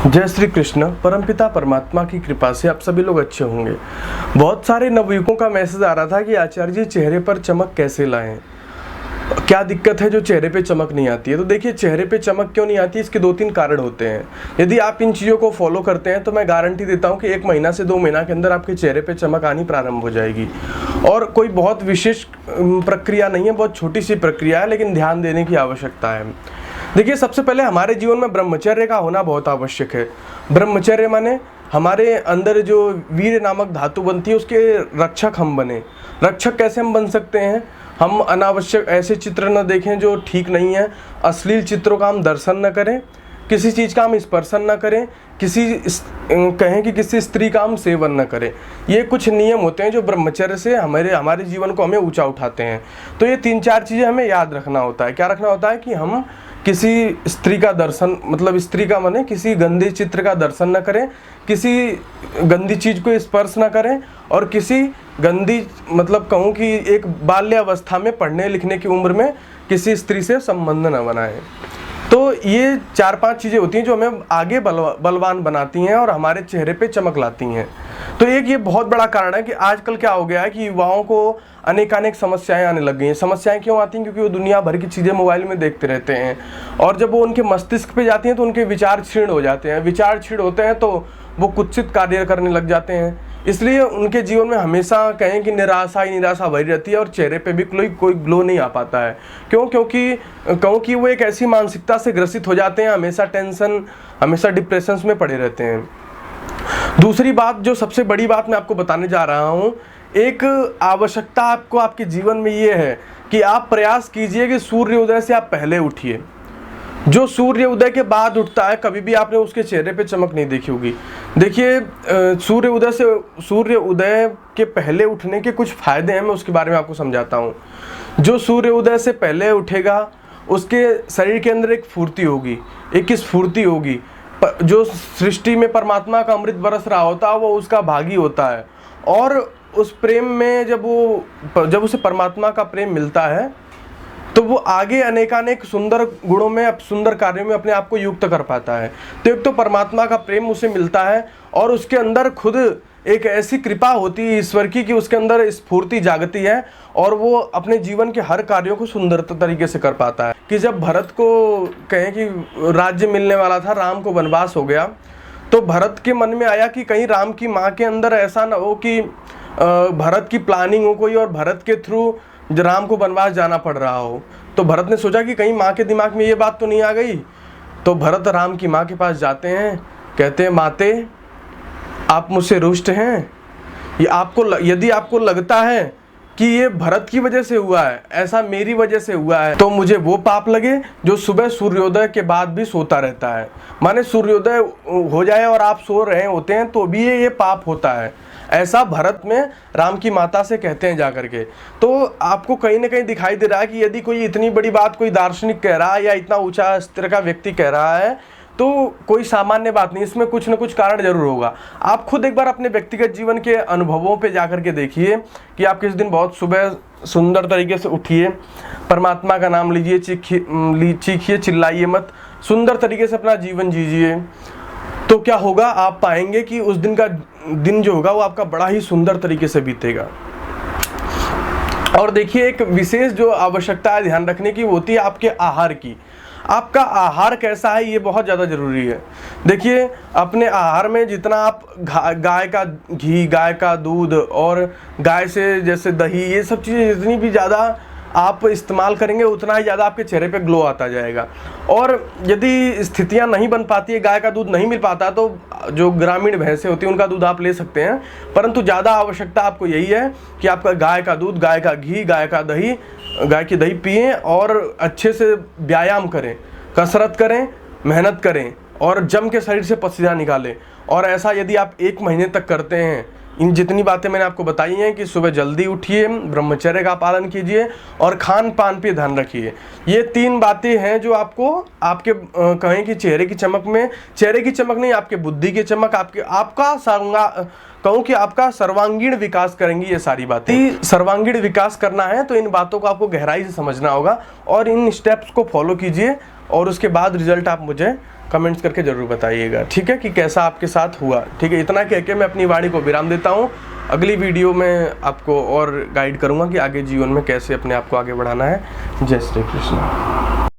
जय श्री कृष्ण। परमपिता परमात्मा की कृपा से आप सभी लोग अच्छे होंगे। बहुत सारे नवयुवकों का मैसेज आ रहा था कि आचार्य जी चेहरे पर चमक कैसे लाएं, क्या दिक्कत है जो चेहरे पे चमक नहीं आती है। तो देखिए, चेहरे पे चमक क्यों नहीं आती, इसके 2-3 कारण होते हैं। यदि आप इन चीज़ों को फॉलो करते हैं तो मैं गारंटी देता हूं कि 1 महीना से 2 महीना के अंदर आपके चेहरे पे चमक आनी प्रारंभ हो जाएगी। और कोई बहुत विशेष प्रक्रिया नहीं है, बहुत छोटी सी प्रक्रिया है, लेकिन ध्यान देने की आवश्यकता है। देखिए, सबसे पहले हमारे जीवन में ब्रह्मचर्य का होना बहुत आवश्यक है। ब्रह्मचर्य माने हमारे अंदर जो वीर नामक धातु बनती है उसके रक्षक हम बने। रक्षक कैसे हम बन सकते हैं? हम अनावश्यक ऐसे चित्र न देखें जो ठीक नहीं है, अश्लील चित्रों का हम दर्शन न करें, किसी चीज़ का हम स्पर्शन न करें, कहें कि किसी स्त्री का हम सेवन न करें। ये कुछ नियम होते हैं जो ब्रह्मचर्य से हमारे जीवन को हमें ऊंचा उठाते हैं। तो ये 3-4 चीज़ें हमें याद रखना होता है। क्या रखना होता है कि हम किसी स्त्री का दर्शन, मतलब स्त्री का माने किसी गंदे चित्र का दर्शन न करें, किसी गंदी चीज़ को स्पर्श न करें, और किसी गंदी, मतलब कहूँ कि एक बाल्यावस्था में पढ़ने लिखने की उम्र में किसी स्त्री से संबंध न बनाएं। तो ये 4-5 चीज़ें होती हैं जो हमें आगे बलवान बनाती हैं और हमारे चेहरे पे चमक लाती हैं। तो एक ये बहुत बड़ा कारण है कि आजकल क्या हो गया है कि युवाओं को अनेकानेक समस्याएं आने लग गई हैं। समस्याएं क्यों आती हैं? क्योंकि वो दुनिया भर की चीज़ें मोबाइल में देखते रहते हैं, और जब वो उनके मस्तिष्क पे जाती हैं तो उनके विचार क्षीण हो जाते हैं। विचार क्षीण होते हैं तो वो कुत्सित कार्य करने लग जाते हैं। इसलिए उनके जीवन में हमेशा कहें कि निराशा ही निराशा भरी रहती है और चेहरे पे भी कोई ग्लो नहीं आ पाता है। क्यों? क्योंकि कहूँ कि वो एक ऐसी मानसिकता से ग्रसित हो जाते हैं, हमेशा टेंशन, हमेशा डिप्रेशन में पड़े रहते हैं। दूसरी बात, जो सबसे बड़ी बात मैं आपको बताने जा रहा हूँ, एक आवश्यकता आपको आपके जीवन में ये है कि आप प्रयास कीजिए कि सूर्योदय से आप पहले उठिए। जो सूर्य उदय के बाद उठता है, कभी भी आपने उसके चेहरे पे चमक नहीं देखी होगी। देखिए, सूर्य उदय के पहले उठने के कुछ फायदे हैं, मैं उसके बारे में आपको समझाता हूँ। जो सूर्य उदय से पहले उठेगा उसके शरीर के अंदर एक फुर्ती होगी, एक स्फूर्ति होगी। जो सृष्टि में परमात्मा का अमृत बरस रहा होता है वो उसका भागी होता है, और उस प्रेम में जब उसे परमात्मा का प्रेम मिलता है तो वो आगे अनेकानेक सुंदर गुणों में, सुंदर कार्यों में अपने आप को युक्त कर पाता है। तो एक तो परमात्मा का प्रेम उसे मिलता है, और उसके अंदर खुद एक ऐसी कृपा होती है ईश्वर की कि उसके अंदर स्फूर्ति जागती है, और वो अपने जीवन के हर कार्यों को सुंदर तरीके से कर पाता है। कि जब भरत को कहें कि राज्य मिलने वाला था, राम को वनवास हो गया, तो भरत के मन में आया कि कहीं राम की माँ के अंदर ऐसा ना हो कि भरत की प्लानिंग हो कोई और भरत के थ्रू राम को वनवास जाना पड़ रहा हो। तो भरत ने सोचा कि कहीं माँ के दिमाग में ये बात तो नहीं आ गई। तो भरत राम की माँ के पास जाते हैं, कहते हैं, माते आप मुझसे रुष्ट हैं, यदि आपको लगता है कि ये भरत की वजह से हुआ है, ऐसा मेरी वजह से हुआ है, तो मुझे वो पाप लगे जो सुबह सूर्योदय के बाद भी सोता रहता है। माने सूर्योदय हो जाए और आप सो रहे होते हैं तो भी ये पाप होता है। ऐसा भरत में राम की माता से कहते हैं जाकर के। तो आपको कहीं ना कहीं दिखाई दे रहा है कि यदि कोई इतनी बड़ी बात कोई दार्शनिक कह रहा है या इतना ऊंचा स्तर का व्यक्ति कह रहा है तो कोई सामान्य बात नहीं, इसमें कुछ न कुछ कारण जरूर होगा। आप खुद एक बार अपने व्यक्तिगत जीवन के अनुभवों पे जाकर के देखिए कि आप किस दिन बहुत सुबह सुंदर तरीके से उठिए, परमात्मा का नाम लीजिए, चीखिए, चिल्लाइए मत, सुंदर तरीके से अपना जीवन जीजिए। तो क्या होगा, आप पाएंगे कि उस दिन जो होगा वो आपका बड़ा ही सुंदर तरीके से बीतेगा। और देखिए, एक विशेष जो आवश्यकता है ध्यान रखने की वो होती है आपके आहार की। आपका आहार कैसा है ये बहुत ज़्यादा ज़रूरी है। देखिए, अपने आहार में जितना आप गाय का घी, गाय का दूध और गाय से जैसे दही, ये सब चीज़ें जितनी भी ज़्यादा आप इस्तेमाल करेंगे उतना ही ज़्यादा आपके चेहरे पे ग्लो आता जाएगा। और यदि स्थितियां नहीं बन पाती है, गाय का दूध नहीं मिल पाता, तो जो ग्रामीण भैंसें होती हैं उनका दूध आप ले सकते हैं, परंतु ज़्यादा आवश्यकता आपको यही है कि आपका गाय का दूध, गाय का घी, गाय की दही पिएं और अच्छे से व्यायाम करें, कसरत करें, मेहनत करें और जम के शरीर से पसीना निकालें। और ऐसा यदि आप 1 महीने तक करते हैं, इन जितनी बातें मैंने आपको बताई हैं कि सुबह जल्दी उठिए, ब्रह्मचर्य का पालन कीजिए और खान पान पे ध्यान रखिए, ये 3 बातें हैं जो आपको आपके कहें कि चेहरे की चमक में, चेहरे की चमक नहीं, आपके बुद्धि की चमक, आपका सर्वांगीण विकास करेंगी। ये सारी बातें सर्वांगीण विकास करना है तो इन बातों को आपको गहराई से समझना होगा और इन स्टेप्स को फॉलो कीजिए और उसके बाद रिजल्ट आप मुझे कमेंट्स करके ज़रूर बताइएगा, ठीक है, कि कैसा आपके साथ हुआ। ठीक है, इतना कह के मैं अपनी वाणी को विराम देता हूँ। अगली वीडियो में आपको और गाइड करूँगा कि आगे जीवन में कैसे अपने आप को आगे बढ़ाना है। जय श्री कृष्ण।